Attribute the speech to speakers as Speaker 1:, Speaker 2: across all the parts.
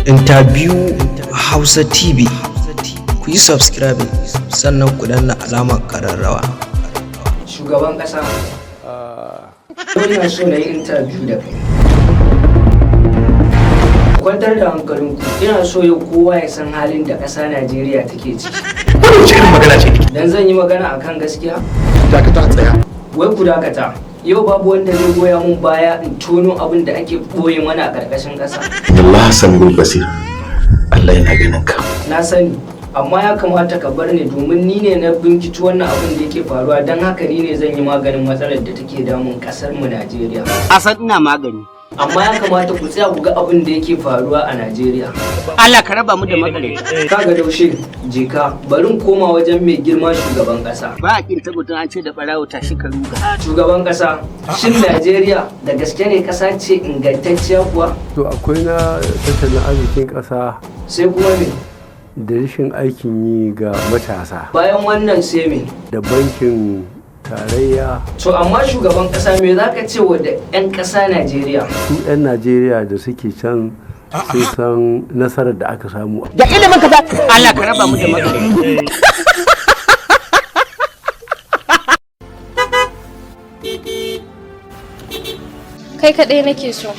Speaker 1: Interview Hausa TV. Ku yi subscribe sannan ku danna alamar ƙararrawa.
Speaker 2: Shugaban ƙasa, ina so na yi interview da kai. Kwantar da hankalinku, ina so yau kowa ya san halin da ƙasa Najeriya take ciki.
Speaker 3: Wannan wace irin magana ce?
Speaker 2: Dan zan yi magana akan gaskiya?
Speaker 3: Dakata tsaya.
Speaker 2: Wai ku dakata. Yau babu wanda zai goya mun baya in tono abin da ake ɓoye mana a ƙarƙashin ƙasa.
Speaker 3: Allah samiul basir. Allah yana ganin ka.
Speaker 2: Na sani, amma ya kamata ka bar ni domin ni ne na binciki wannan abin da yake faruwa, don haka ni ne zan yi maganin matsalar da take damun ƙasar mu Najeriya.
Speaker 4: Asan ina magani.
Speaker 2: Amma ya kamata ku tsaya ku ga abin da yake faruwa a Najeriya.
Speaker 4: Allah ka raba mu da matsala.
Speaker 2: Kaga daushe, jeka, bari koma wajen mai girma shugaban ƙasa.
Speaker 4: Ba a kin tabbatar an ce da barawo tashi ka ruga.
Speaker 2: Shugaban ƙasa, shin Najeriya da gaske ne ƙasa ce ingantacciya kuwa?
Speaker 5: To akwai na tattalin arzikin ƙasa.
Speaker 2: Sai kuma me?
Speaker 5: Da rashin aikin yi ga matasa.
Speaker 2: Bayan wannan sai me?
Speaker 5: Da bankin tarayya.
Speaker 2: To amma shugaban ƙasa me za ka ce wa da 'yan ƙasa Najeriya?
Speaker 5: Su 'yan Najeriya da suke can sun san nasarar da aka samu.
Speaker 4: Da ilimin ka Allah ka raba mu da matsala.
Speaker 6: Kai kaɗai nake so,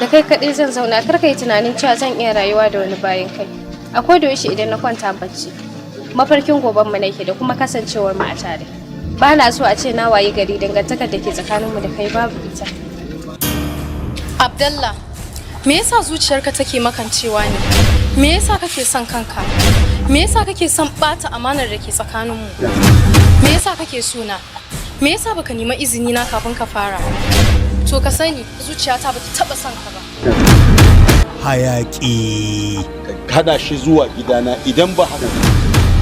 Speaker 6: da kai kaɗai zan zauna, kar ka yi tunanin cewa zan iya rayuwa da wani bayan kai. A koda yaushe idan na kwanta bacci, mafarkin goben mu nake da kuma kasancewar mu a tare. Ba na so a ce na wayi gari dangantakar da ke tsakaninmu da kai babu ita.
Speaker 7: Abdallah, me yasa zuciyarka take makancewa ne? Me yasa kake son kanka? Me yasa kake son bata amanar da ke tsakaninmu? Me yasa kake suna? Me yasa baka nemi izini na kafin ka fara? To ka sani, zuciyata bata taba son ka ba.
Speaker 8: Hayaki. Ka kada shi zuwa gidana idan ba haka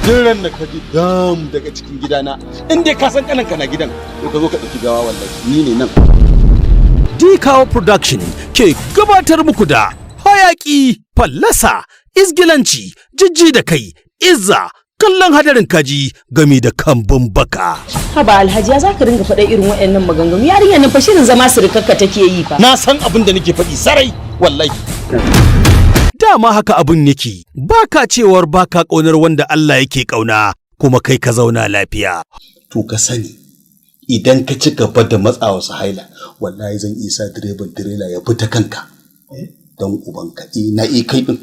Speaker 8: duk ran da ka ji dam daga cikin gidana in dai ka san kananka na gidan to ka zo ka dauki gawa wallahi ni ne nan.
Speaker 9: Dikawo Production ke gabatar muku da hayaki, fallasa, izgilanci, jijji da kai, izza, kallon hadarin kaji gami da kambun baka.
Speaker 10: Haba Alhaji ya zaka ringa faɗa irin waɗannan maganganu, yarinyar nan fa shirin zama surukarka take yi fa.
Speaker 8: Na san abin da nake faɗi sarai wallahi.
Speaker 9: Dama haka abun yake, baka cewar baka ƙaunar wanda Allah yake ƙauna kuma kai ka zauna lafiya.
Speaker 8: To ka sani idan ka ci gaba da matsawa Suhaila wallahi zan isa direban direla ya fita kanka don ubanka na kai din.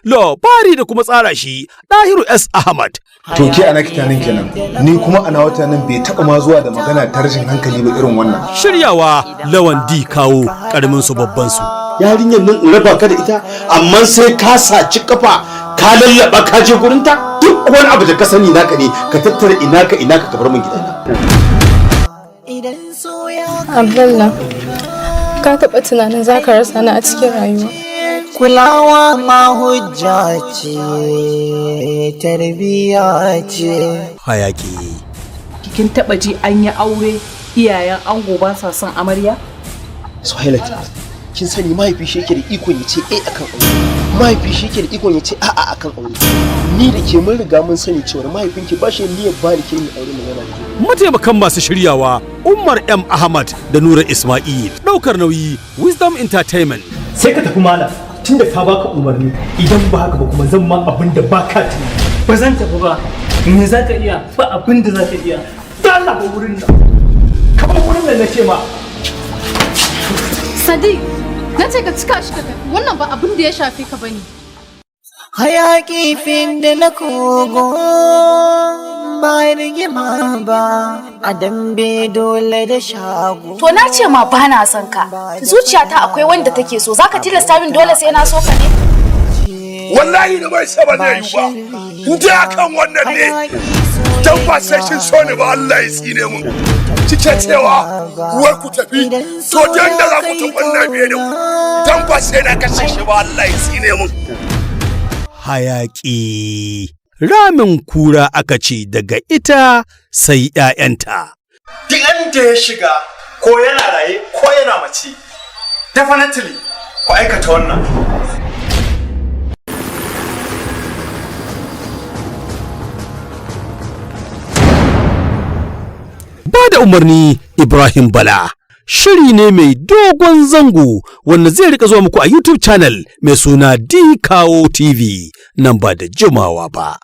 Speaker 9: Labari da kuma tsara shi Dahiru S. Ahmad.
Speaker 3: To ke ana kitanin kenan. Ni kuma ana wata nan bai taɓa ma zuwa da magana ta rashin hankali ba irin wannan.
Speaker 9: Shiryawa Lawan D kawo karamin su babban su.
Speaker 8: Yarinyar nan in raba ka da ita amma sai ka saci kafa ka lallaba ka je gurin ta duk wani abu da ka sani naka ne ka tattara ina ka bar min gidana.
Speaker 7: Abdallah, ka taɓa tunanin za ka rasa ni a cikin rayuwa?
Speaker 11: Kulawa ma hujja ce, tarbiyya ce.
Speaker 9: Hayaki.
Speaker 10: Kin taɓa ji an yi aure iyayen ango ba sa son amarya?
Speaker 8: Suhaila, kin sani mahaifi shi yake da ikon ya ce akan aure. Mahaifi shi yake da ikon ya ce a'a akan aure. Ni da ke mun riga mun sani cewa mahaifinki ba shi niyyar ba ni ke yin aure magana da ke.
Speaker 9: Mataimakan masu shiryawa Umar M. Ahmad da Nura Ismail. Ɗaukar nauyi Wisdom Entertainment.
Speaker 12: Sai ka tafi malam tunda ka baka umarni idan ba haka ba kuma zan ma abin da baka tunani. Ba zan tafi ba. Me za ka iya? Ba abin da za ka iya. Da Allah ba wurin nan. Ka ba wurin nan na ce ma.
Speaker 7: Sadiq, na ce ka cika shi ka tafi. Wannan ba abin da ya shafe ka bane.
Speaker 11: Hayaki fin da na kogo ba rigima ba a dambe dole da shago.
Speaker 6: To na ce ma ba na son ka. Zuciyata akwai wanda take so, zaka tilasta min dole sai na so ka ne?
Speaker 3: Wallahi na bai saba da yi ba. Inda akan wannan ne. Dan ba sai kin so ne ba Allah ya tsine mun. Cike cewa wai ku tafi to dan da za ku tafi wannan biye da ku. Dan ba sai na kashe shi ba Allah ya tsine mun.
Speaker 9: Hayaki. Ramin kura aka ce daga ita sai ‘ya'yanta.
Speaker 12: Duk inda ya shiga ko yana raye ko yana mace, definitely ku aikata wannan.
Speaker 9: Ba da umarni Ibrahim Bala. shiri ne mai dogon zango wanda zai rika zuwa muku a YouTube channel mai suna D Kawo TV nan ba da jimawa ba.